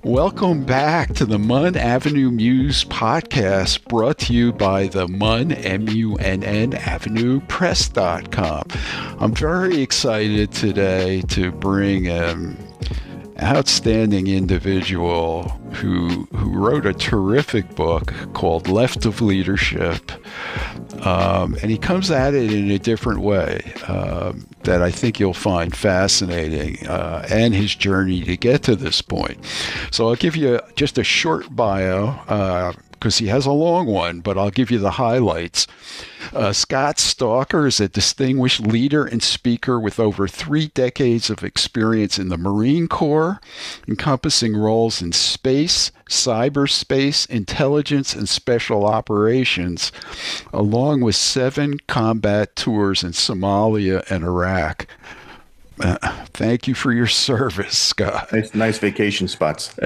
Welcome back to the Munn Avenue Muse podcast, brought to you by the Munn, M-U-N-N, Avenue Press.com. I'm very excited today to bring an outstanding individual who wrote a terrific book called Left of Leadership. And he comes at it in a different way that I think you'll find fascinating, and his journey to get to this point. So I'll give you just a short bio, because he has a long one, but I'll give you the highlights. Scott Stalker is a distinguished leader and speaker with over 3 decades of experience in the Marine Corps, encompassing roles in space, cyberspace, intelligence, and special operations, along with 7 combat tours in Somalia and Iraq. Thank you for your service, Scott. Nice vacation spots.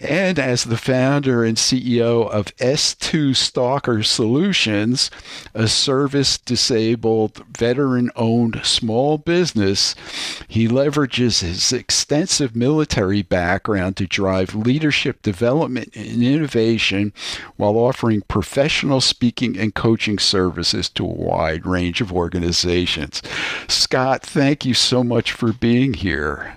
And as the founder and CEO of S2 Stalker Solutions, a service-disabled, veteran-owned small business, he leverages his extensive military background to drive leadership development and innovation while offering professional speaking and coaching services to a wide range of organizations. Scott, thank you so much for being here.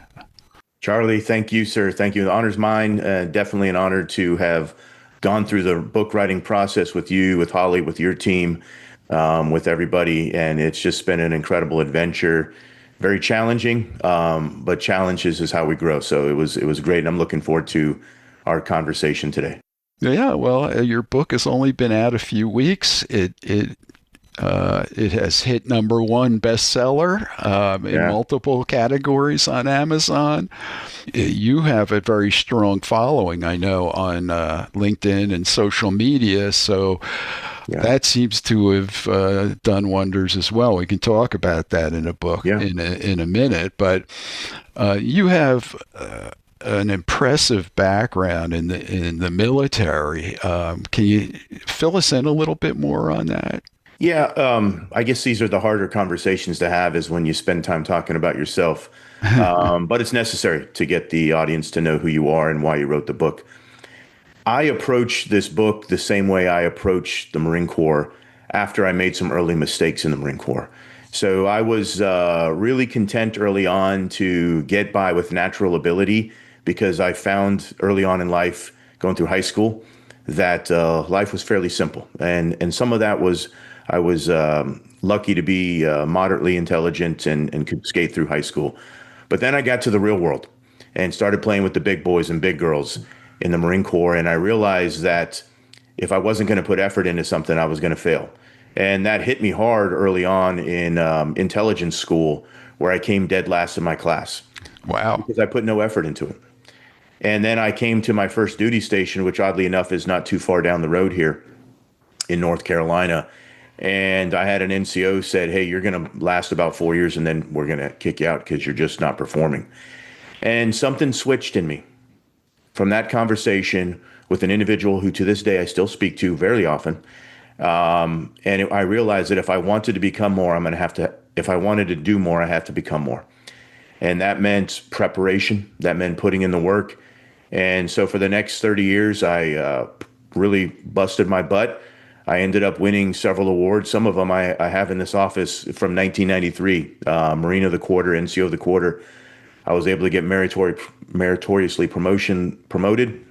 Charlie, thank you, sir. Thank you. The honor's mine. Definitely an honor to have gone through the book writing process with you, with Holly, with your team, with everybody. And it's just been an incredible adventure. Very challenging, but challenges is how we grow. So it was great. And I'm looking forward to our conversation today. Yeah, well, your book has only been out a few weeks. It has hit #1 bestseller in multiple categories on Amazon. You have a very strong following, I know, on LinkedIn and social media. So that seems to have done wonders as well. We can talk about that in a book in a minute. But you have an impressive background in the military. Can you fill us in a little bit more on that? Yeah, I guess these are the harder conversations to have, is when you spend time talking about yourself. But it's necessary to get the audience to know who you are and why you wrote the book. I approach this book the same way I approached the Marine Corps after I made some early mistakes in the Marine Corps. So I was really content early on to get by with natural ability, because I found early on in life, going through high school, that life was fairly simple. And some of that was I was lucky to be moderately intelligent and could skate through high school. But then I got to the real world and started playing with the big boys and big girls in the Marine Corps. And I realized that if I wasn't going to put effort into something, I was going to fail. And that hit me hard early on in intelligence school, where I came dead last in my class. Wow. Because I put no effort into it. And then I came to my first duty station, which oddly enough is not too far down the road here in North Carolina. And I had an NCO said, hey, you're going to last about 4 years and then we're going to kick you out because you're just not performing. And something switched in me from that conversation with an individual who to this day I still speak to very often. I realized that if I wanted to become more, if I wanted to do more, I have to become more. And that meant preparation. That meant putting in the work. And so for the next 30 years, I really busted my butt. I ended up winning several awards. Some of them I have in this office from 1993, Marine of the Quarter, NCO of the Quarter. I was able to get meritoriously promoted,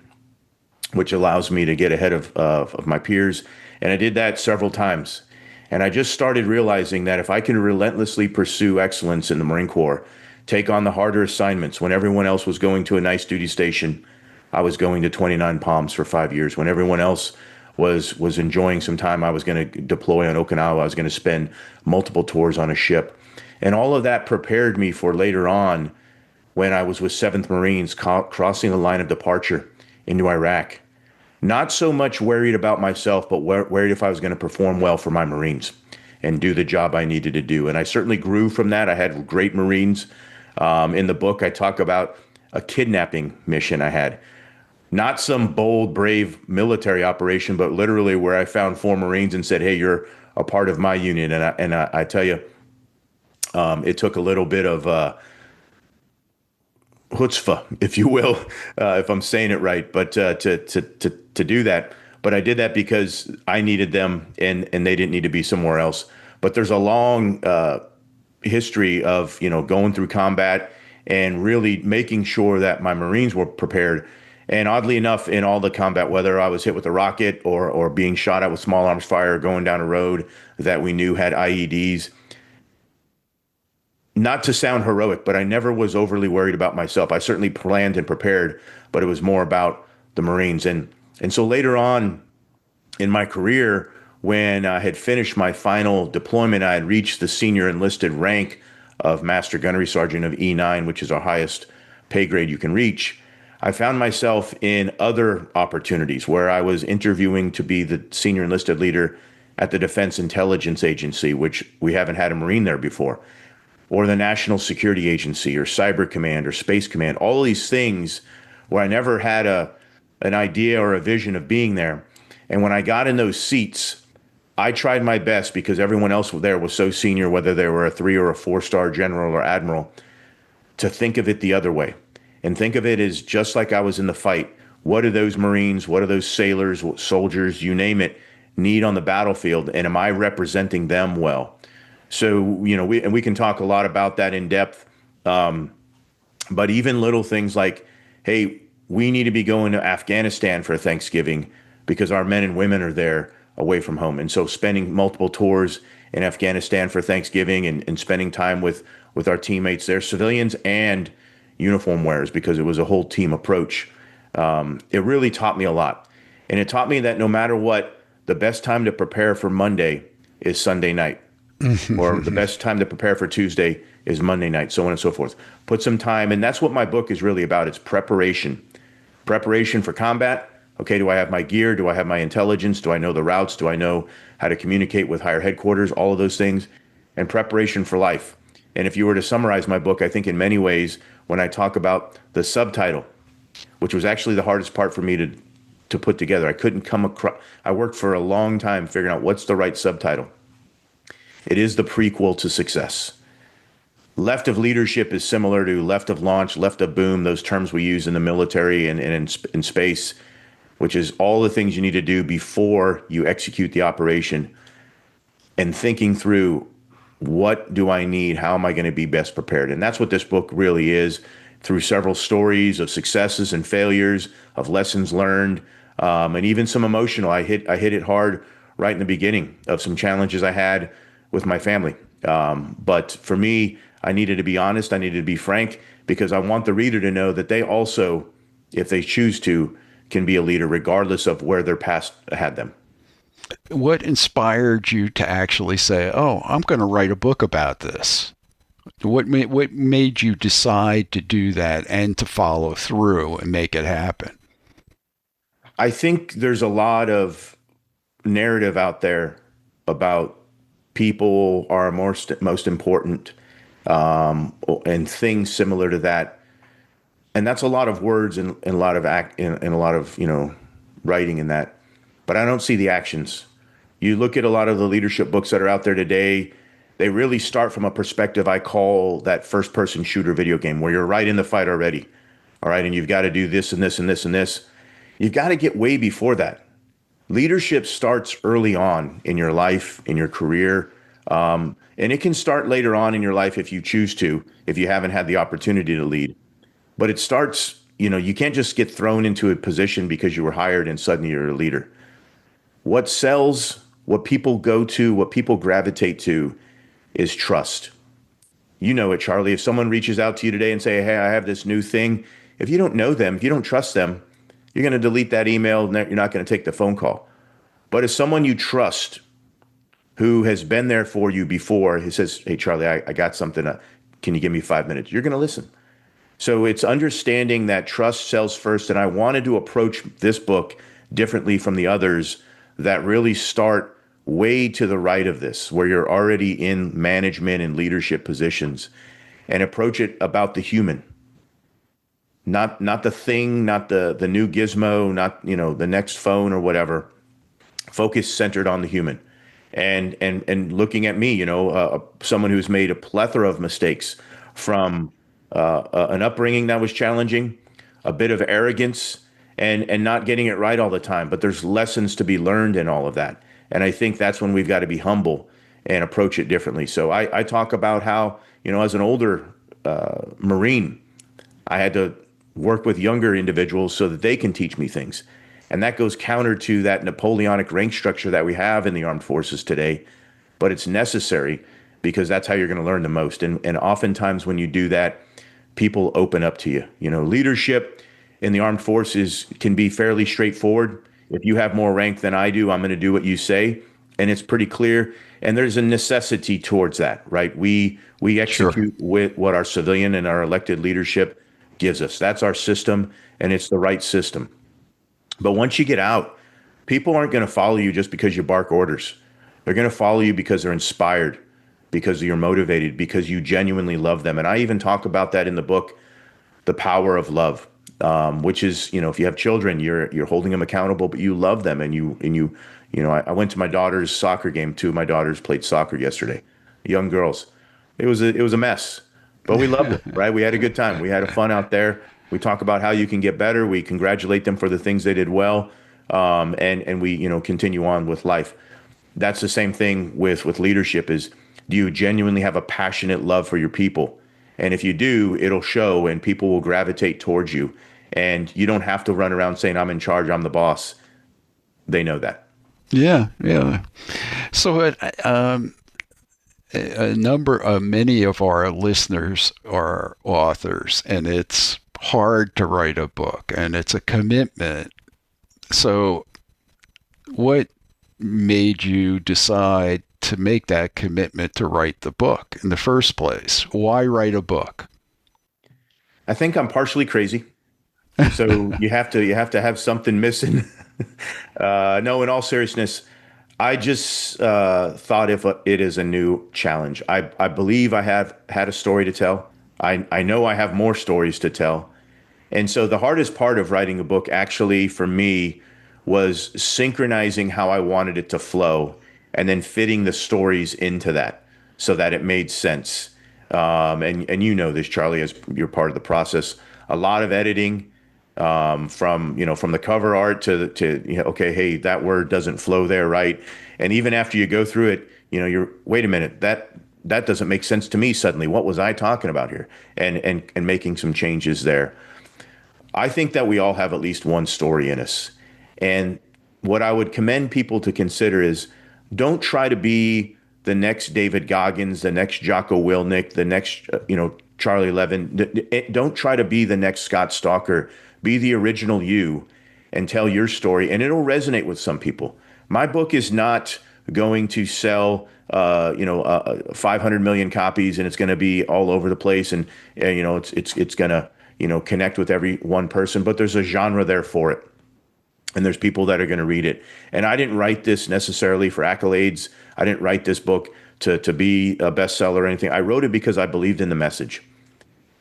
which allows me to get ahead of my peers. And I did that several times. And I just started realizing that if I can relentlessly pursue excellence in the Marine Corps, take on the harder assignments, when everyone else was going to a nice duty station, I was going to 29 Palms for 5 years. When everyone else was enjoying some time, I was going to deploy on Okinawa. I was going to spend multiple tours on a ship. And all of that prepared me for later on when I was with 7th Marines crossing the line of departure into Iraq. Not so much worried about myself, but worried if I was going to perform well for my Marines and do the job I needed to do. And I certainly grew from that. I had great Marines. In the book, I talk about a kidnapping mission I had. Not some bold, brave military operation, but literally where I found 4 Marines and said, hey, you're a part of my unit. And I tell you, it took a little bit of chutzpah, if you will, if I'm saying it right, but to do that. But I did that because I needed them, and they didn't need to be somewhere else. But there's a long history of going through combat and really making sure that my Marines were prepared. And oddly enough, in all the combat, whether I was hit with a rocket or being shot at with small arms fire, going down a road that we knew had IEDs, not to sound heroic, but I never was overly worried about myself. I certainly planned and prepared, but it was more about the Marines. And so later on in my career, when I had finished my final deployment, I had reached the senior enlisted rank of Master Gunnery Sergeant of E9, which is our highest pay grade you can reach. I found myself in other opportunities where I was interviewing to be the senior enlisted leader at the Defense Intelligence Agency, which we haven't had a Marine there before, or the National Security Agency, or Cyber Command, or Space Command, all these things where I never had an idea or a vision of being there. And when I got in those seats, I tried my best, because everyone else there was so senior, whether they were a 3 or a 4-star general or admiral, to think of it the other way and think of it as just like I was in the fight. What do those Marines, what do those sailors, what soldiers, you name it, need on the battlefield? And am I representing them well? So, we can talk a lot about that in depth. But even little things like, hey, we need to be going to Afghanistan for Thanksgiving because our men and women are there away from home. And so spending multiple tours in Afghanistan for Thanksgiving, and spending time with our teammates there, civilians and uniform wearers, because it was a whole team approach. It really taught me a lot. And it taught me that no matter what, the best time to prepare for Monday is Sunday night. Or the best time to prepare for Tuesday is Monday night, so on and so forth. Put some time, and that's what my book is really about. It's preparation. Preparation for combat. Okay, do I have my gear? Do I have my intelligence? Do I know the routes? Do I know how to communicate with higher headquarters? All of those things. And preparation for life. And if you were to summarize my book, I think in many ways, when I talk about the subtitle, which was actually the hardest part for me to put together, I couldn't come across. I worked for a long time figuring out what's the right subtitle. It is the prequel to success. Left of leadership is similar to left of launch, left of boom, those terms we use in the military and in space, which is all the things you need to do before you execute the operation, and thinking through, what do I need? How am I going to be best prepared? And that's what this book really is, through several stories of successes and failures, of lessons learned, and even some emotional. I hit it hard right in the beginning of some challenges I had with my family. But for me, I needed to be honest. I needed to be frank, because I want the reader to know that they also, if they choose to, can be a leader regardless of where their past had them. What inspired you to actually say, "Oh, I'm going to write a book about this"? What made you decide to do that and to follow through and make it happen? I think there's a lot of narrative out there about people are most important, and things similar to that. And that's a lot of words, and a lot of and a lot of writing in that. But I don't see the actions. You look at a lot of the leadership books that are out there today, they really start from a perspective I call that first person shooter video game, where you're right in the fight already. All right. And you've got to do this and this and this and this. You've got to get way before that. Leadership starts early on in your life, in your career. And it can start later on in your life if you choose to, if you haven't had the opportunity to lead. But it starts, you can't just get thrown into a position because you were hired and suddenly you're a leader. What sells, what people go to, what people gravitate to is trust. You know it, Charlie. If someone reaches out to you today and say, "Hey, I have this new thing," if you don't know them, if you don't trust them, you're going to delete that email and you're not going to take the phone call. But if someone you trust, who has been there for you before, he says, "Hey, Charlie, I got something. Can you give me 5 minutes?" You're going to listen. So it's understanding that trust sells first. And I wanted to approach this book differently from the others that really start way to the right of this, where you're already in management and leadership positions, and approach it about the human, not the thing, not the new gizmo, not the next phone or whatever. Focus centered on the human, and looking at me, someone who's made a plethora of mistakes, from an upbringing that was challenging, a bit of arrogance, and not getting it right all the time. But there's lessons to be learned in all of that. And I think that's when we've got to be humble and approach it differently. So I talk about how, as an older Marine, I had to work with younger individuals so that they can teach me things. And that goes counter to that Napoleonic rank structure that we have in the armed forces today. But it's necessary because that's how you're going to learn the most. And oftentimes when you do that, people open up to you. Leadership in the armed forces can be fairly straightforward. If you have more rank than I do, I'm going to do what you say. And it's pretty clear. And there's a necessity towards that, right? We Sure. execute with what our civilian and our elected leadership gives us. That's our system, and it's the right system. But once you get out, people aren't going to follow you just because you bark orders. They're going to follow you because they're inspired, because you're motivated, because you genuinely love them. And I even talk about that in the book, The Power of Love, which is, if you have children, you're holding them accountable, but you love them, I went to my daughter's soccer game. Two of my daughters played soccer yesterday, young girls. It was a mess, but we loved it, right? We had a good time. We had a fun out there. We talk about how you can get better. We congratulate them for the things they did well, and we continue on with life. That's the same thing with leadership. Is do you genuinely have a passionate love for your people? And if you do, it'll show, and people will gravitate towards you. And you don't have to run around saying, "I'm in charge. I'm the boss." They know that. Yeah, yeah. So many of our listeners are authors, and it's hard to write a book, and it's a commitment. So, what made you decide to make that commitment to write the book in the first place? Why write a book? I think I'm partially crazy. So you have to have something missing. No, in all seriousness, I just thought if it is a new challenge. I believe I have had a story to tell. I know I have more stories to tell. And so the hardest part of writing a book actually for me was synchronizing how I wanted it to flow and then fitting the stories into that so that it made sense. And you know this, Charlie, as you're part of the process. A lot of editing, from the cover art to okay, hey, that word doesn't flow there, right? And even after you go through it, you're wait a minute, that doesn't make sense to me suddenly. What was I talking about here? And making some changes there. I think that we all have at least one story in us. And what I would commend people to consider is don't try to be the next David Goggins, the next Jocko Willnick, the next, Charlie Levin. Don't try to be the next Scott Stalker. Be the original you and tell your story, and it'll resonate with some people. My book is not going to sell, 500 million copies, and it's going to be all over the place, and it's going to connect with every one person. But there's a genre there for it, and there's people that are going to read it. And I didn't write this necessarily for accolades. I didn't write this book to be a bestseller or anything. I wrote it because I believed in the message.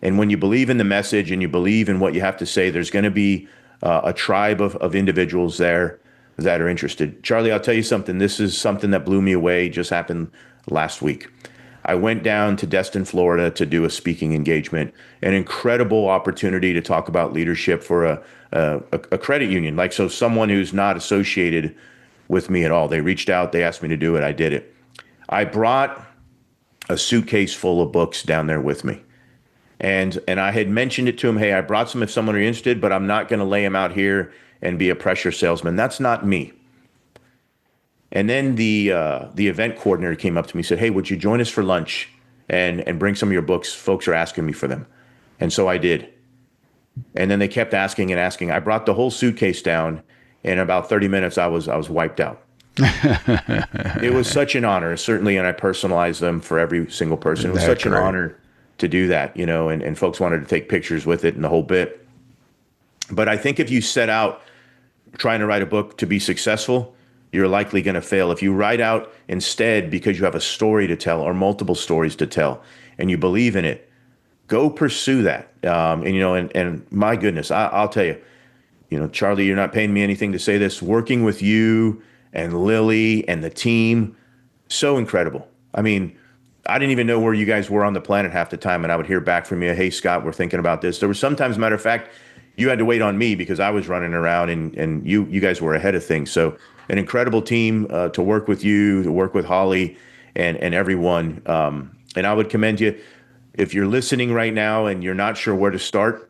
And when you believe in the message and you believe in what you have to say, there's going to be a tribe of individuals there that are interested. Charlie, I'll tell you something. This is something that blew me away. Just happened last week. I went down to Destin, Florida to do a speaking engagement, an incredible opportunity to talk about leadership for a credit union. Like, so someone who's not associated with me at all. They reached out, they asked me to do it. I did it. I brought a suitcase full of books down there with me. And I had mentioned it to him, hey, I brought some if someone are interested, but I'm not going to lay them out here and be a pressure salesman. That's not me. And then the event coordinator came up to me and said, hey, would you join us for lunch and bring some of your books? Folks are asking me for them. And so I did. And then they kept asking and asking. I brought the whole suitcase down. In about 30 minutes, I was wiped out. It was such an honor, certainly, and I personalized them for every single person. It Isn't was that such an great? honor to do that, and folks wanted to take pictures with it and the whole bit. But I think if you set out trying to write a book to be successful, you're likely going to fail. If you write out instead because you have a story to tell or multiple stories to tell and you believe in it, go pursue that. And my goodness, I'll tell you, Charlie, you're not paying me anything to say this. Working with you and Lily and the team, so incredible. I mean, I didn't even know where you guys were on the planet half the time, and I would hear back from you, "Hey Scott, we're thinking about this." There was sometimes, matter of fact, you had to wait on me because I was running around, and you guys were ahead of things. So an incredible team to work with you, to work with Holly, and everyone. And I would commend you if you're listening right now and you're not sure where to start.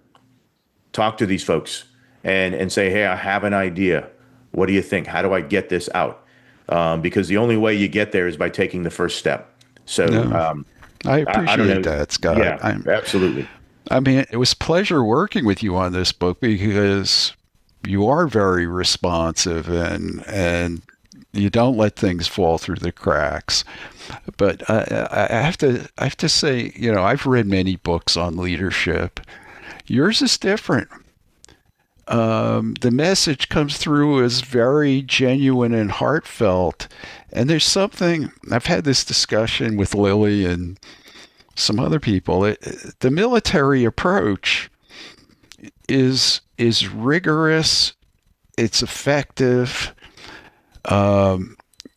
Talk to these folks and say, "Hey, I have an idea. What do you think? How do I get this out?" Because the only way you get there is by taking the first step. So No, I I don't appreciate know. that, Scott. Yeah, absolutely. I mean, it was a pleasure working with you on this book because you are very responsive and you don't let things fall through the cracks. But I have to say, you know, I've read many books on leadership. Yours is different. The message comes through as very genuine and heartfelt. And there's something, I've had this discussion with Lily and some other people. The military approach is rigorous, it's effective.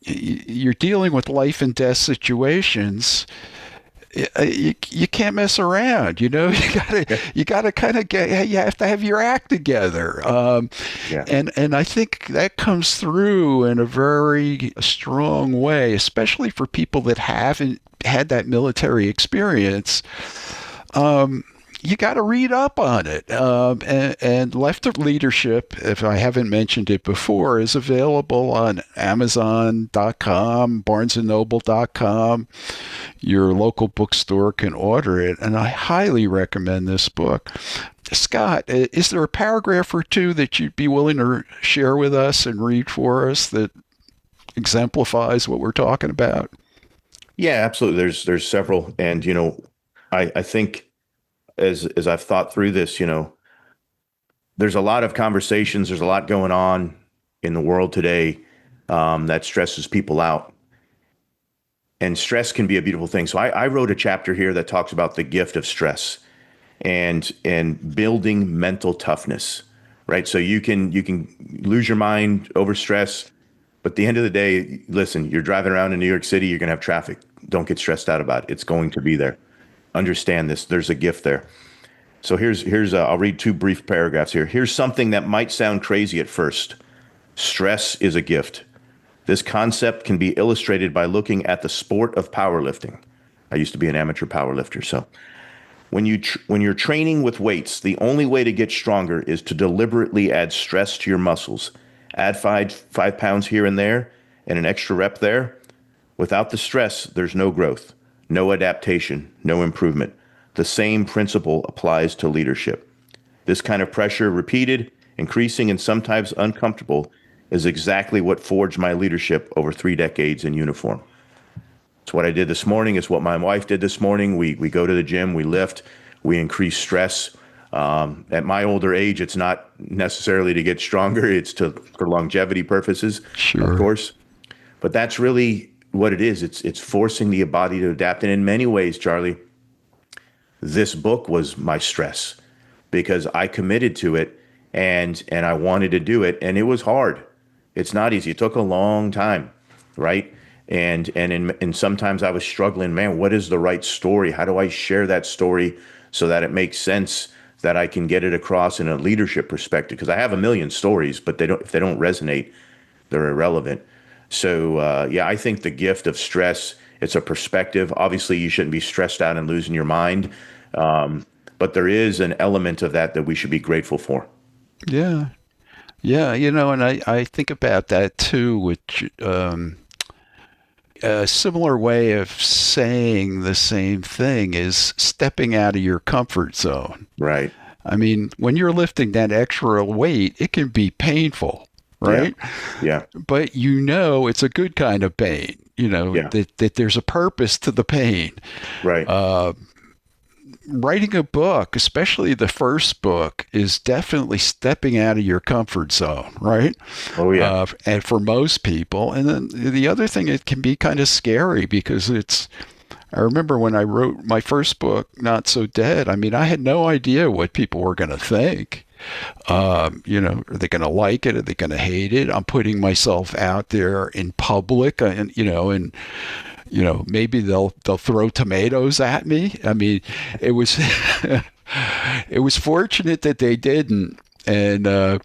You're dealing with life and death situations. You can't mess around. You know, you gotta kind of get. You have to have your act together. Yeah. And I think that comes through in a very strong way, especially for people that haven't had that military experience. You got to read up on it. And Left of Leadership, if I haven't mentioned it before, is available on Amazon.com, BarnesandNoble.com. Your local bookstore can order it, and I highly recommend this book. Scott, is there a paragraph or two that you'd be willing to share with us and read for us that exemplifies what we're talking about? Yeah, absolutely. There's several, and I think as I've thought through this, there's a lot of conversations, there's a lot going on in the world today that stresses people out. And stress can be a beautiful thing. So I wrote a chapter here that talks about the gift of stress and building mental toughness, right? So you can lose your mind over stress, but at the end of the day, listen, you're driving around in New York City, you're going to have traffic. Don't get stressed out about it. It's going to be there. Understand this. There's a gift there. So I'll read two brief paragraphs here. Here's something that might sound crazy at first. Stress is a gift. This concept can be illustrated by looking at the sport of powerlifting. I used to be an amateur powerlifter. So when you're training with weights, the only way to get stronger is to deliberately add stress to your muscles. Add 5 pounds here and there and an extra rep there. Without the stress, there's no growth, no adaptation, no improvement. The same principle applies to leadership. This kind of pressure, repeated, increasing, and sometimes uncomfortable, is exactly what forged my leadership over 3 decades in uniform. It's what I did this morning. It's what my wife did this morning. We go to the gym, we lift, we increase stress. At my older age, it's not necessarily to get stronger. It's for longevity purposes, Sure. of course. But that's really what it is. It's forcing the body to adapt. And in many ways, Charlie, this book was my stress because I committed to it and I wanted to do it, and it was hard. It's not easy. It took a long time, right? And sometimes I was struggling, man, what is the right story? How do I share that story so that it makes sense, that I can get it across in a leadership perspective? Because I have a million stories, but if they don't resonate, they're irrelevant. So yeah, I think the gift of stress, it's a perspective. Obviously, you shouldn't be stressed out and losing your mind. But there is an element of that we should be grateful for. Yeah. Yeah, and I think about that too, which a similar way of saying the same thing is stepping out of your comfort zone. Right. I mean, when you're lifting that extra weight, it can be painful, right? Yeah. But it's a good kind of pain, Yeah. that there's a purpose to the pain. Right. Writing a book, especially the first book, is definitely stepping out of your comfort zone, right? Oh, yeah. And for most people. And then the other thing, it can be kind of scary because I remember when I wrote my first book, Not So Dead, I mean, I had no idea what people were going to think. Are they going to like it? Are they going to hate it? I'm putting myself out there in public, and maybe they'll throw tomatoes at me. I mean, it was it was fortunate that they didn't. And I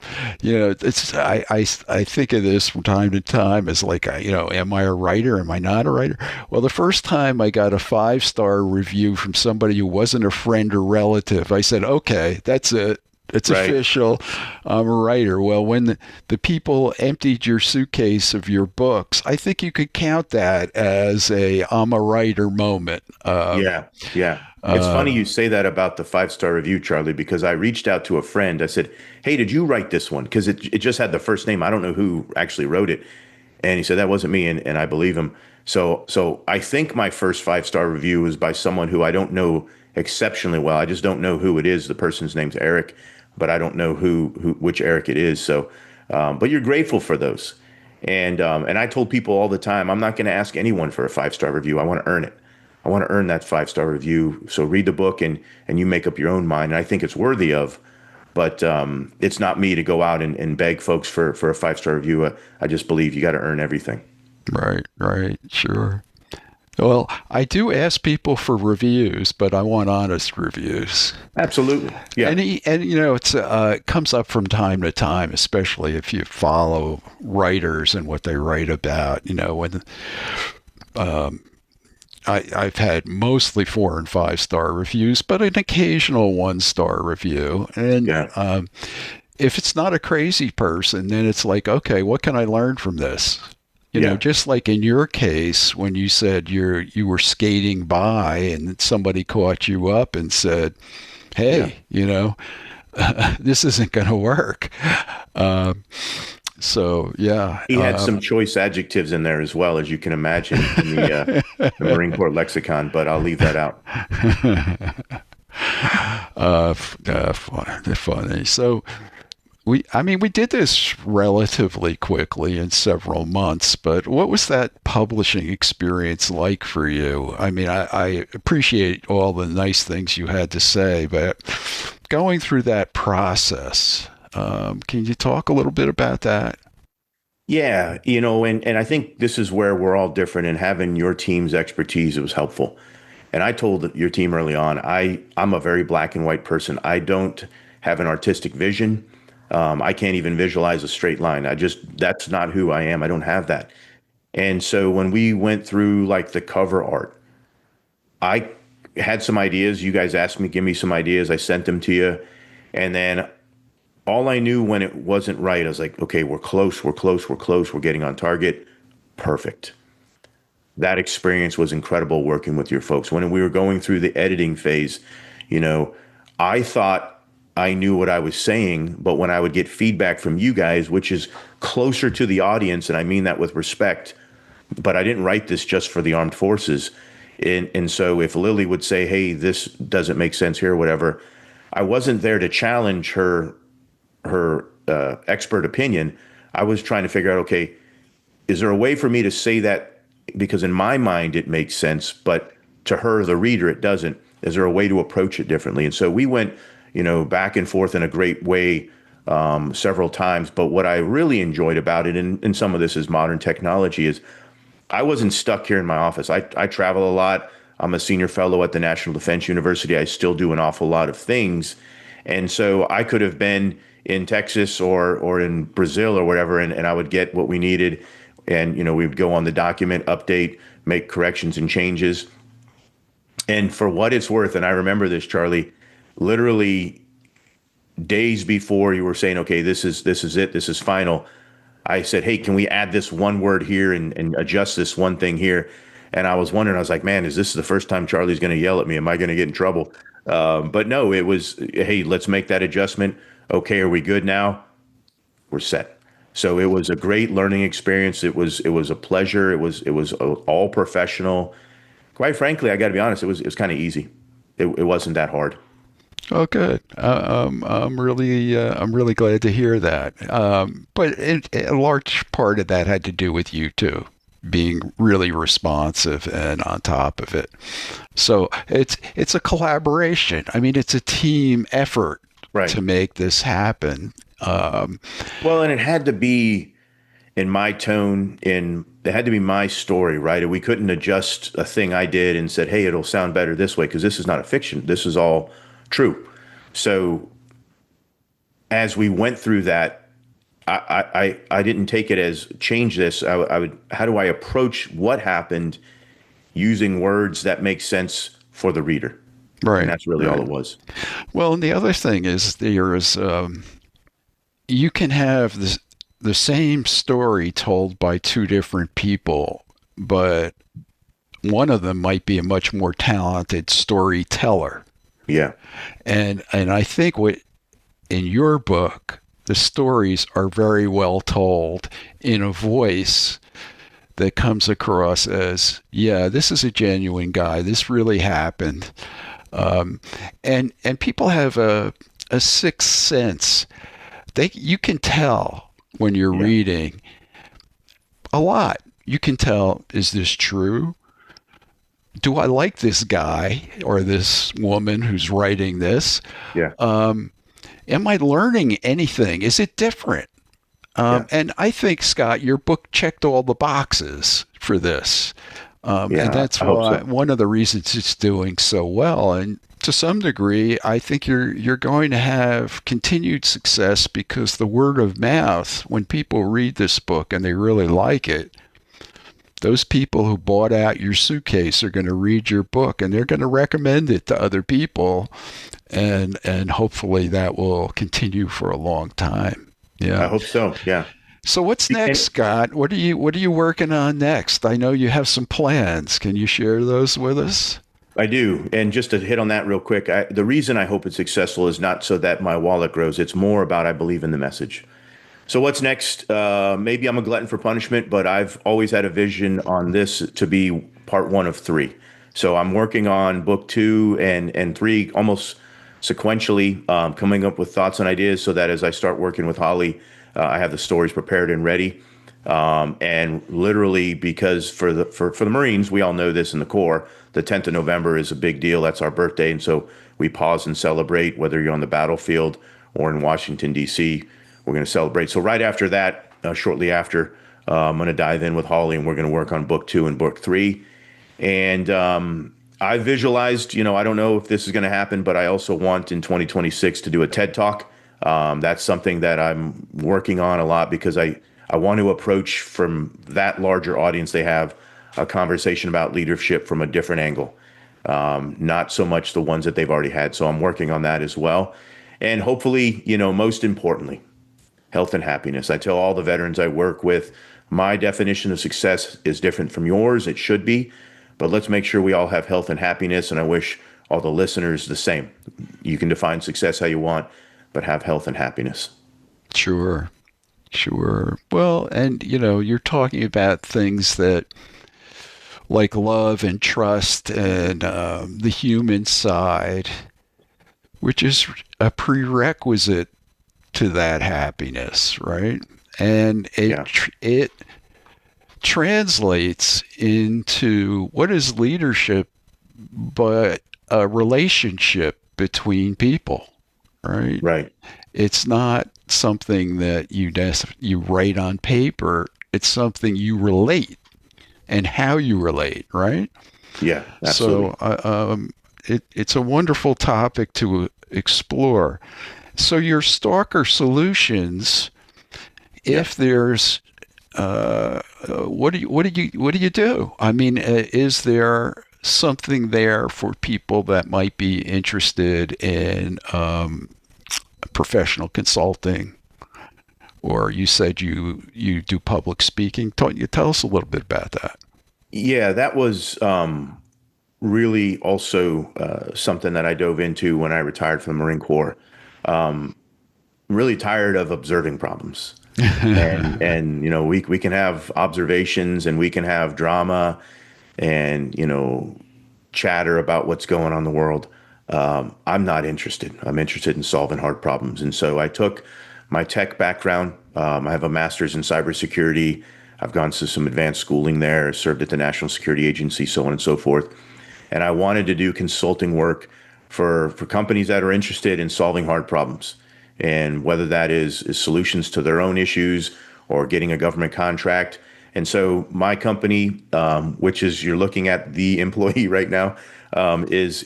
think of this from time to time as like, am I a writer? Am I not a writer? Well, the first time I got a 5-star review from somebody who wasn't a friend or relative, I said, okay, that's it. It's Right. official. I'm a writer. Well, when the people emptied your suitcase of your books, I think you could count that as a I'm a writer moment. Yeah, yeah. It's funny you say that about the 5-star review, Charlie, because I reached out to a friend. I said, "Hey, did you write this one?" Because it just had the first name. I don't know who actually wrote it. And he said that wasn't me, and I believe him. So I think my first 5-star review was by someone who I don't know exceptionally well. I just don't know who it is. The person's name's Eric, but I don't know who which Eric it is. So, but you're grateful for those, and I told people all the time, I'm not going to ask anyone for a 5-star review. I want to earn it. I want to earn that 5-star review. So read the book and you make up your own mind. And I think it's worthy of. But it's not me to go out and beg folks for a 5-star review. I just believe you got to earn everything. Right, sure. Well, I do ask people for reviews, but I want honest reviews. Absolutely. Yeah. It comes up from time to time, especially if you follow writers and what they write about. When I've had mostly 4 and 5-star reviews, but an occasional 1-star review. And Yeah. if it's not a crazy person, then it's like, okay, what can I learn from this? Yeah. Just like in your case, when you said you were skating by and somebody caught you up and said, Yeah. hey, this isn't going to work. So, yeah. He had some choice adjectives in there as well, as you can imagine in the Marine Corps lexicon, but I'll leave that out. Funny. So, we did this relatively quickly in several months, but what was that publishing experience like for you? I mean, I appreciate all the nice things you had to say, but going through that process, can you talk a little bit about that? Yeah, and I think this is where we're all different, and having your team's expertise was helpful. And I told your team early on, I'm a very black and white person. I don't have an artistic vision. I can't even visualize a straight line. That's not who I am. I don't have that. And so when we went through like the cover art, I had some ideas. You guys asked me, give me some ideas. I sent them to you. And then all I knew when it wasn't right, I was like, okay, we're close, we're close, we're close, we're getting on target. Perfect. That experience was incredible working with your folks. When we were going through the editing phase, you know, I thought I knew what I was saying, but when I would get feedback from you guys, which is closer to the audience, and I mean that with respect, but I didn't write this just for the armed forces. And so if Lily would say, hey, this doesn't make sense here or whatever, I wasn't there to challenge her expert opinion. I was trying to figure out, okay, is there a way for me to say that? Because in my mind, it makes sense, but to her, the reader, it doesn't. Is there a way to approach it differently? And so we went, back and forth in a great way several times. But what I really enjoyed about it, and some of this is modern technology, is I wasn't stuck here in my office. I travel a lot. I'm a senior fellow at the National Defense University. I still do an awful lot of things. And so I could have been in Texas or in Brazil or whatever, and I would get what we needed. And, we would go on the document, update, make corrections and changes. And for what it's worth, and I remember this, Charlie, literally days before you were saying, okay, this is it, this is final, I said, hey, can we add this one word here and adjust this one thing here? And I was wondering, I was like, man, is this the first time Charlie's going to yell at me? Am I going to get in trouble? But no, it was, hey, let's make that adjustment. Okay, are we good now? We're set. So it was a great learning experience. It was a pleasure. It was all professional. Quite frankly, I got to be honest, it was kind of easy. It wasn't that hard. Oh, good. I'm really glad to hear that. But a large part of that had to do with you too, being really responsive and on top of it. So it's a collaboration. I mean, it's a team effort Right. to make this happen. Well, and it had to be in my tone, in they had to be my story, right? We couldn't adjust a thing I did and said, hey, it'll sound better this way, because this is not a fiction. This is all true. So as we went through that, I didn't take it as change this. I would, how do I approach what happened using words that make sense for the reader? And Right. that's really all Right. it was. Well, and the other thing is you can have the same story told by two different people, but one of them might be a much more talented storyteller. Yeah. And I think what in your book, the stories are very well told in a voice that comes across as, yeah, this is a genuine guy. This really happened. Um, and people have a sixth sense. You can tell when you're Yeah. reading a lot. You can tell, is this true? Do I like this guy or this woman who's writing this? Yeah. Am I learning anything? Is it different? Yeah. And I think, Scott, your book checked all the boxes for this. And Yeah. that's I hope why so. one of the reasons it's doing so well. And to some degree, I think you're going to have continued success because the word of mouth, when people read this book and they really like it, those people who bought out your suitcase are going to read your book and they're going to recommend it to other people, and hopefully that will continue for a long time. I Yeah. hope so. Yeah. So what's next, And Scott? What are you working on next? I know you have some plans. Can you share those with us? I do. And just to hit on that real quick, the reason I hope it's successful is not so that my wallet grows. It's more about I believe in the message. So what's next? Maybe I'm a glutton for punishment, but I've always had a vision on this to be part one of three. So I'm working on book two and three almost sequentially, coming up with thoughts and ideas so that as I start working with Holly, I have the stories prepared and ready. And literally, because for the Marines, we all know this in the Corps, the 10th of November is a big deal. That's our birthday, and so we pause and celebrate. Whether you're on the battlefield or in Washington D.C., we're going to celebrate. So right after that, shortly after, I'm going to dive in with Holly, and we're going to work on book two and book three. And I visualized, I don't know if this is going to happen, but I also want in 2026 to do a TED Talk. That's something that I'm working on a lot because I want to approach from that larger audience they have a conversation about leadership from a different angle, not so much the ones that they've already had. So I'm working on that as well. And hopefully, most importantly, health and happiness. I tell all the veterans I work with, my definition of success is different from yours. It should be, but let's make sure we all have health and happiness. And I wish all the listeners the same. You can define success how you want, but have health and happiness. Sure. Sure. Well, and you're talking about things that like love and trust and the human side, which is a prerequisite to that happiness, right? And Yeah. it translates into what is leadership but a relationship between people, right? Right. It's not something that you write on paper. It's something you relate and how you relate, right? Yeah, So absolutely. it's a wonderful topic to explore. So your stalker solutions, Yeah. if there's what do you do? I mean, is there something there for people that might be interested in professional consulting? Or you said you do public speaking. Tell us a little bit about that. Yeah, that was really also something that I dove into when I retired from the Marine Corps. I'm really tired of observing problems. And we can have observations and we can have drama and chatter about what's going on in the world. I'm not interested. I'm interested in solving hard problems. And so I took my tech background. I have a master's in cybersecurity. I've gone to some advanced schooling there, served at the National Security Agency, so on and so forth. And I wanted to do consulting work for companies that are interested in solving hard problems. And whether that is solutions to their own issues or getting a government contract. And so my company, which is you're looking at the employee right now, is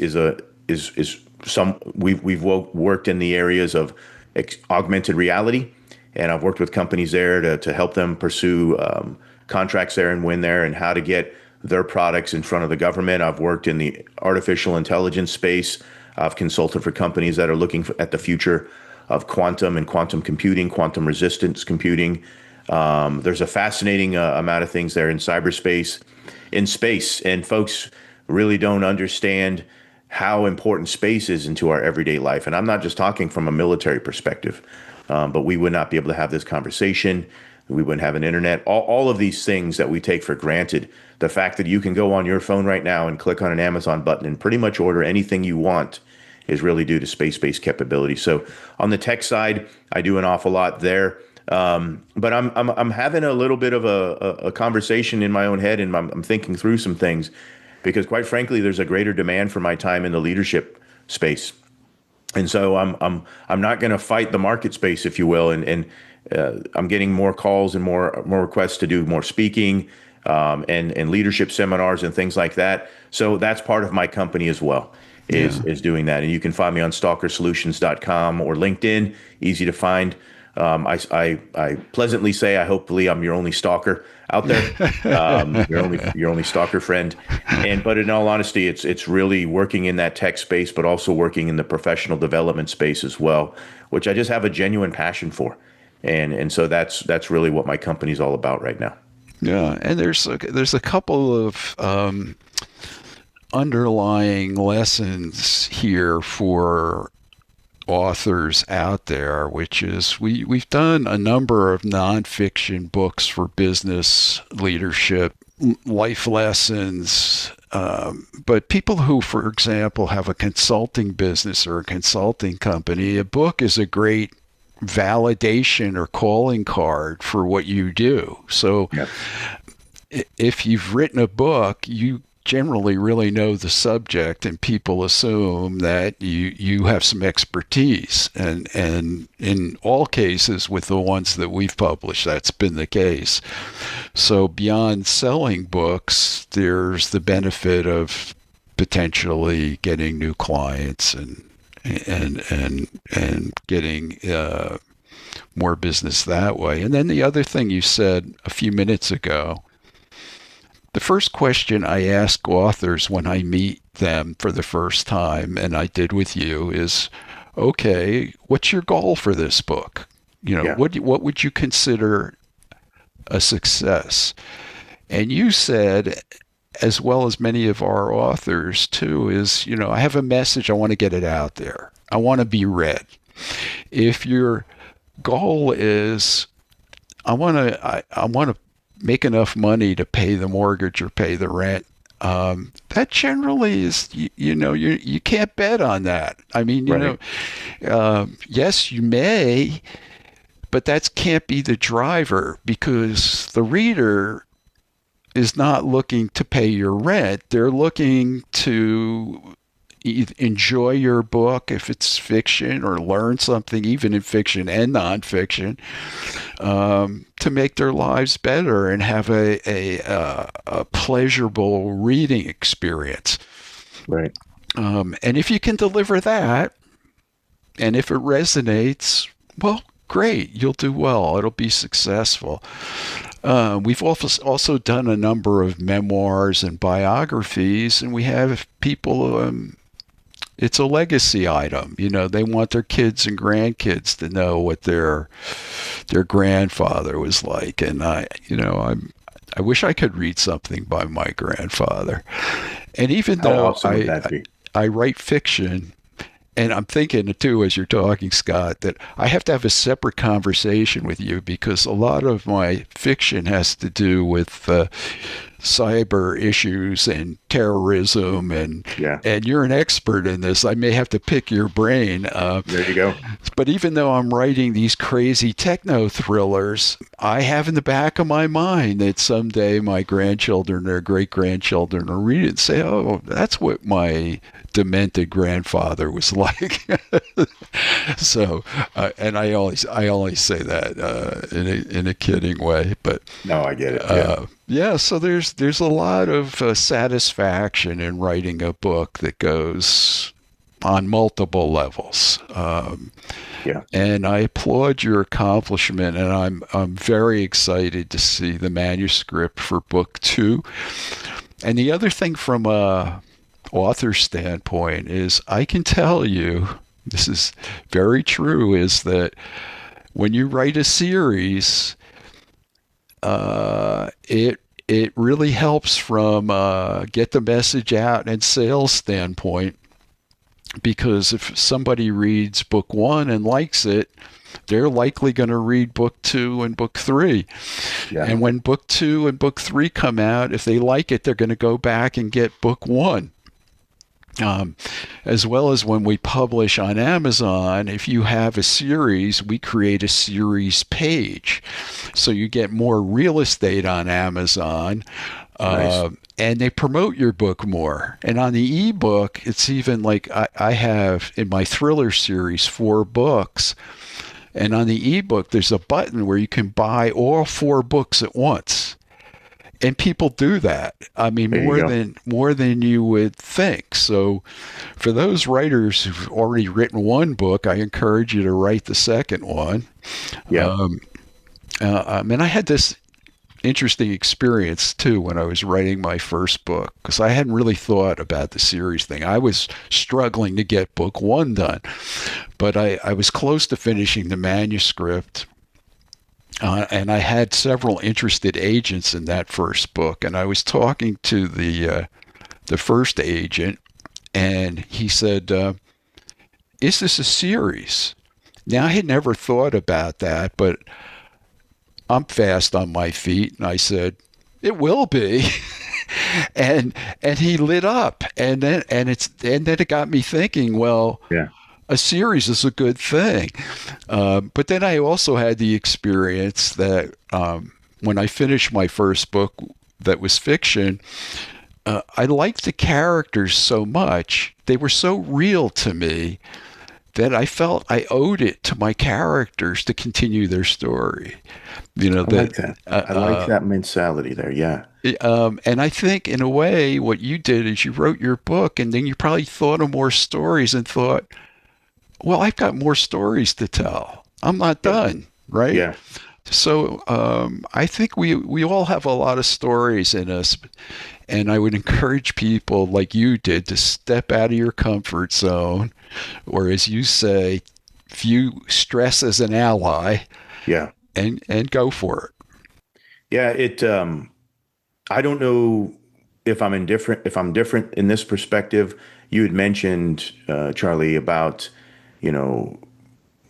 some we've worked in the areas of augmented reality, and I've worked with companies there to help them pursue contracts there and win there, and how to get their products in front of the government. I've worked in the artificial intelligence space. I've consulted for companies that are looking at the future of quantum and quantum computing, quantum resistance computing. There's a fascinating amount of things there in cyberspace, in space, and folks really don't understand how important space is into our everyday life. And I'm not just talking from a military perspective, but we would not be able to have this conversation. We wouldn't have an internet. All of these things that we take for granted. The fact that you can go on your phone right now and click on an Amazon button and pretty much order anything you want is really due to space-based capability. So on the tech side, I do an awful lot there. But I'm having a little bit of a conversation in my own head, and I'm thinking through some things, because quite frankly, there's a greater demand for my time in the leadership space. And so I'm not going to fight the market space, if you will, and I'm getting more calls and more requests to do more speaking, and leadership seminars and things like that. So that's part of my company as well, is doing that. And you can find me on stalkersolutions.com or LinkedIn, easy to find. I pleasantly say, hopefully I'm your only stalker out there, your only stalker friend. But in all honesty, it's really working in that tech space, but also working in the professional development space as well, which I just have a genuine passion for. And so that's really what my company's all about right now. Yeah, and there's a couple of underlying lessons here for authors out there, which is we've done a number of nonfiction books for business leadership, life lessons, but people who, for example, have a consulting business or a consulting company, a book is a great validation or calling card for what you do. So if you've written a book, you generally really know the subject, and people assume that you have some expertise. And in all cases, with the ones that we've published, that's been the case. So beyond selling books, there's the benefit of potentially getting new clients and getting more business that way. And then the other thing you said a few minutes ago, the first question I ask authors when I meet them for the first time, and I did with you, is, okay, what's your goal for this book? What would you consider a success? And you said, as well as many of our authors too, is, I have a message, I want to get it out there. I want to be read. If your goal is, I want to make enough money to pay the mortgage or pay the rent, that generally is, you can't bet on that. I mean, yes, you may, but that can't be the driver, because the reader is not looking to pay your rent. They're looking to enjoy your book if it's fiction, or learn something, even in fiction and nonfiction, to make their lives better and have a pleasurable reading experience. Right. And if you can deliver that, and if it resonates, well, great, you'll do well. It'll be successful. We've also done a number of memoirs and biographies, and we have people, it's a legacy item. They want their kids and grandkids to know what their grandfather was like. And I wish I could read something by my grandfather. And even though I write fiction, and I'm thinking too, as you're talking, Scott, that I have to have a separate conversation with you, because a lot of my fiction has to do with cyber issues and terrorism, Yeah. and you're an expert in this. I may have to pick your brain. There you go. But even though I'm writing these crazy techno thrillers, I have in the back of my mind that someday my grandchildren or great grandchildren will read it and say, "Oh, that's what my demented grandfather was like." So, and I always say that in a kidding way, but No, I get it. Yeah. yeah. So there's a lot of satisfaction in writing a book that goes on multiple levels. Yeah. And I applaud your accomplishment, and I'm very excited to see the manuscript for book 2. And the other thing from a author standpoint is I can tell you, this is very true, is that when you write a series, it really helps from get the message out and sales standpoint, because if somebody reads book 1 and likes it, they're likely going to read book 2 and book 3. Yeah. And when book 2 and book 3 come out, if they like it, they're going to go back and get book 1. As well as when we publish on Amazon, if you have a series, we create a series page. So you get more real estate on Amazon. Nice. And they promote your book more. And on the ebook, it's even like I have in my thriller series 4 books. And on the ebook, there's a button where you can buy all 4 books at once. And people do that. I mean, There you go. more than you would think. So for those writers who've already written 1 book, I encourage you to write the second one. Yeah. And I had this interesting experience too when I was writing my first book, because I hadn't really thought about the series thing. I was struggling to get book 1 done, but I was close to finishing the manuscript. And I had several interested agents in that first book, and I was talking to the first agent, and he said, "Is this a series?" Now I had never thought about that, but I'm fast on my feet, and I said, "It will be." and he lit up, and then it got me thinking. Well, Yeah. a series is a good thing. But then I also had the experience that when I finished my first book that was fiction, I liked the characters so much. They were so real to me that I felt I owed it to my characters to continue their story. You know, I like that that. I like that mentality there. Yeah. and I think in a way what you did is you wrote your book and then you probably thought of more stories and thought, well, I've got more stories to tell. I'm not Yeah. done, right? Yeah. So I think we all have a lot of stories in us, and I would encourage people like you did to step out of your comfort zone, or as you say, view stress as an ally, Yeah. and go for it. Yeah. I don't know if I'm different in this perspective. You had mentioned, Charlie, about, you know,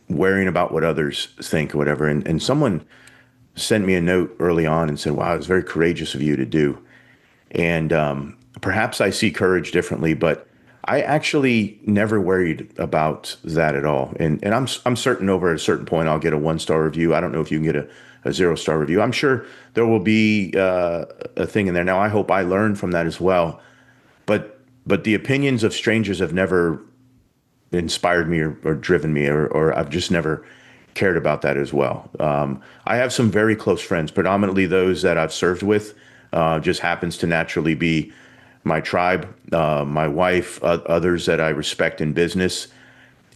worrying about what others think or whatever. And someone sent me a note early on and said, wow, it was very courageous of you to do. And perhaps I see courage differently, but I actually never worried about that at all. And I'm certain over a certain point I'll get a 1-star review. I don't know if you can get a 0-star review. I'm sure there will be a thing in there. Now I hope I learn from that as well. But the opinions of strangers have never inspired me or driven me, or I've just never cared about that as well. I have some very close friends, predominantly those that I've served with. Just happens to naturally be my tribe, my wife, others that I respect in business.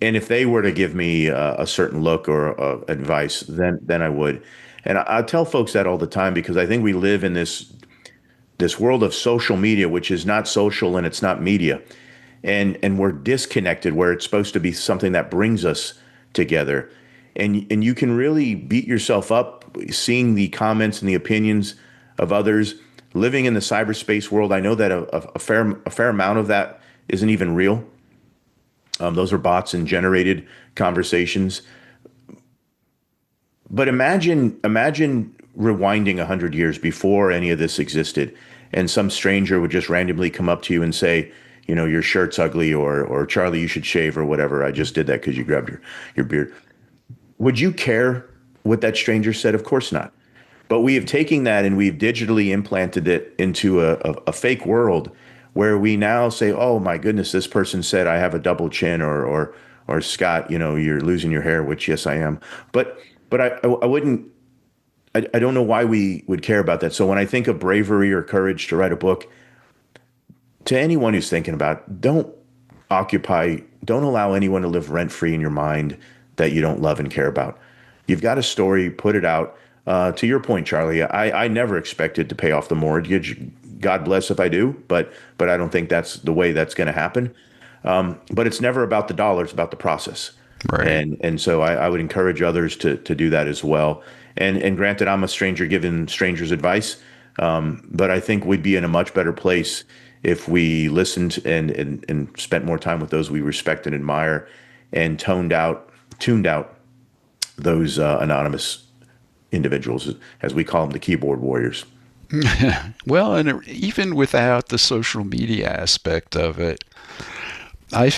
And if they were to give me a certain look or advice, then I would. And I tell folks that all the time because I think we live in this world of social media, which is not social and it's not media. And we're disconnected where it's supposed to be something that brings us together. And you can really beat yourself up seeing the comments and the opinions of others living in the cyberspace world. I know that a fair amount of that isn't even real. Those are bots and generated conversations. But imagine rewinding 100 years before any of this existed, and some stranger would just randomly come up to you and say, your shirt's ugly, or Charlie, you should shave, or whatever. I just did that because you grabbed your beard. Would you care what that stranger said? Of course not. But we have taken that and we've digitally implanted it into a fake world where we now say, oh my goodness, this person said I have a double chin, or Scott, you're losing your hair, which yes, I am. But I wouldn't, I don't know why we would care about that. So when I think of bravery or courage to write a book, to anyone who's thinking about it, don't allow anyone to live rent free in your mind that you don't love and care about. You've got a story, put it out. To your point, Charlie, I never expected to pay off the mortgage. God bless if I do, but I don't think that's the way that's going to happen. But it's never about the dollar; it's about the process. Right. And so I would encourage others to do that as well. And granted, I'm a stranger giving strangers advice, but I think we'd be in a much better place if we listened and spent more time with those we respect and admire, and tuned out those anonymous individuals, as we call them, the keyboard warriors. Well, and even without the social media aspect of it, I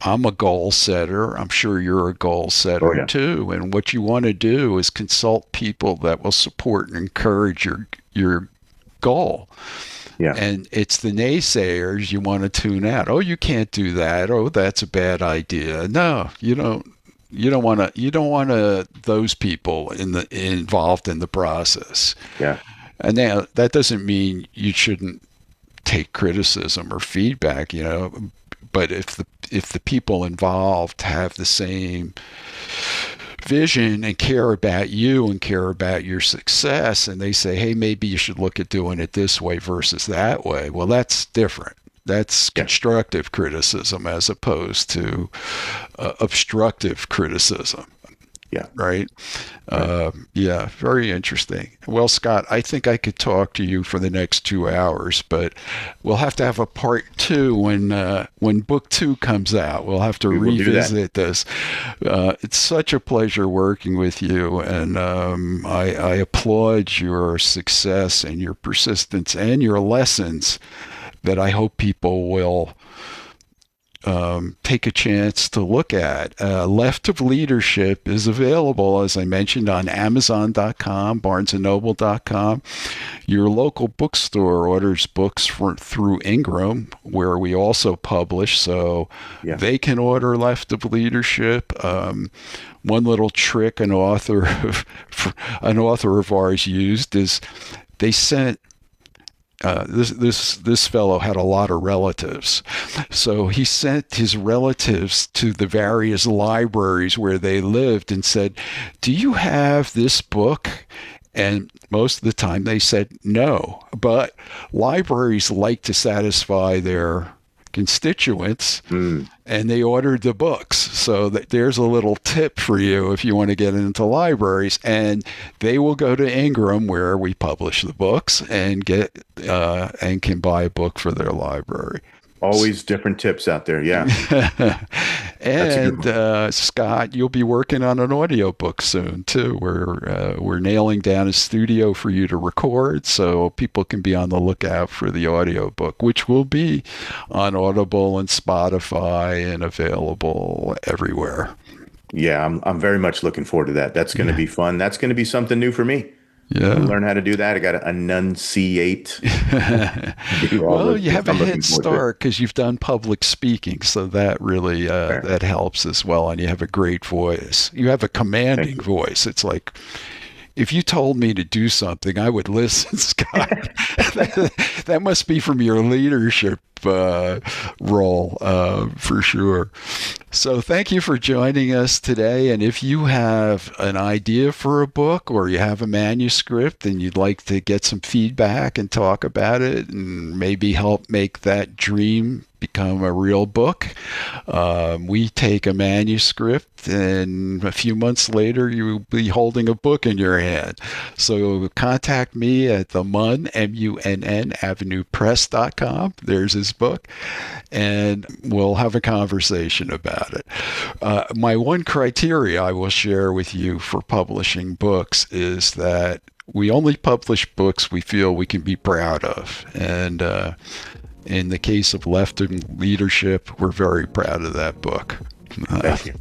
I'm a goal setter. I'm sure you're a goal setter Oh yeah, too. And what you want to do is consult people that will support and encourage your goal. yeah, And it's the naysayers you want to tune out. Oh, you can't do that. Oh, that's a bad idea. No, you don't. You don't want to those people involved in the process. yeah, And now that doesn't mean you shouldn't take criticism or feedback, but if the people involved have the same vision and care about you and care about your success, and they say, hey, maybe you should look at doing it this way versus that way, well, that's different. That's yeah, constructive criticism as opposed to obstructive criticism. yeah. Right. Right. Yeah, very interesting. Well, Scott, I think I could talk to you for the next 2 hours, but we'll have to have a part two when book two comes out. We'll have to We will do that. revisit this. It's such a pleasure working with you, and I applaud your success and your persistence and your lessons that I hope people will take a chance to look at. Left of Leadership is available, as I mentioned, on Amazon.com, BarnesandNoble.com. Your local bookstore orders books through Ingram, where we also publish, so Yeah. they can order Left of Leadership. One little trick an author of ours used is they sent this fellow had a lot of relatives, so he sent his relatives to the various libraries where they lived and said, "Do you have this book?" And most of the time they said no. But libraries like to satisfy their constituents, Mm. and they ordered the books. So there's a little tip for you if you want to get into libraries, and they will go to Ingram where we publish the books and get and can buy a book for their library. Always different tips out there. Yeah. That's a good And one. Scott, you'll be working on an audiobook soon too. We're nailing down a studio for you to record, so people can be on the lookout for the audiobook, which will be on Audible and Spotify and available everywhere. Yeah, I'm very much looking forward to that. That's going to be fun. That's going to be something new for me. Yeah. Learn how to do that. I got to enunciate. Do all Well, those you things. have a I'm looking head forward to it. start because you've done public speaking, so that really Fair. that helps as well. And you have a great voice. You have a Thank commanding you. voice. It's like if you told me to do something, I would listen, Scott. That must be from your leadership role for sure. So thank you for joining us today. And if you have an idea for a book or you have a manuscript and you'd like to get some feedback and talk about it and maybe help make that dream become a real book, we take a manuscript and a few months later you'll be holding a book in your hand. So contact me at the MUNN, MUNN, AvenuePress.com. There's his book. And we'll have a conversation about it. My one criteria I will share with you for publishing books is that we only publish books we feel we can be proud of. And in the case of Left in Leadership, we're very proud of that book. Thank you.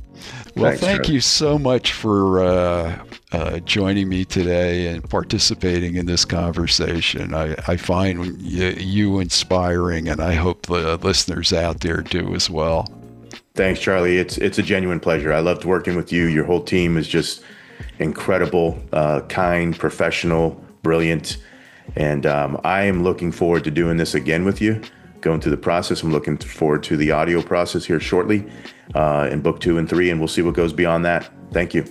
Well, Thanks, thank Charlie. you so much for joining me today and participating in this conversation. I find you inspiring, and I hope the listeners out there do as well. Thanks, Charlie. It's a genuine pleasure. I loved working with you. Your whole team is just incredible, kind, professional, brilliant. And I am looking forward to doing this again with you, going through the process. I'm looking forward to the audio process here shortly in book 2 and 3, and we'll see what goes beyond that. Thank you.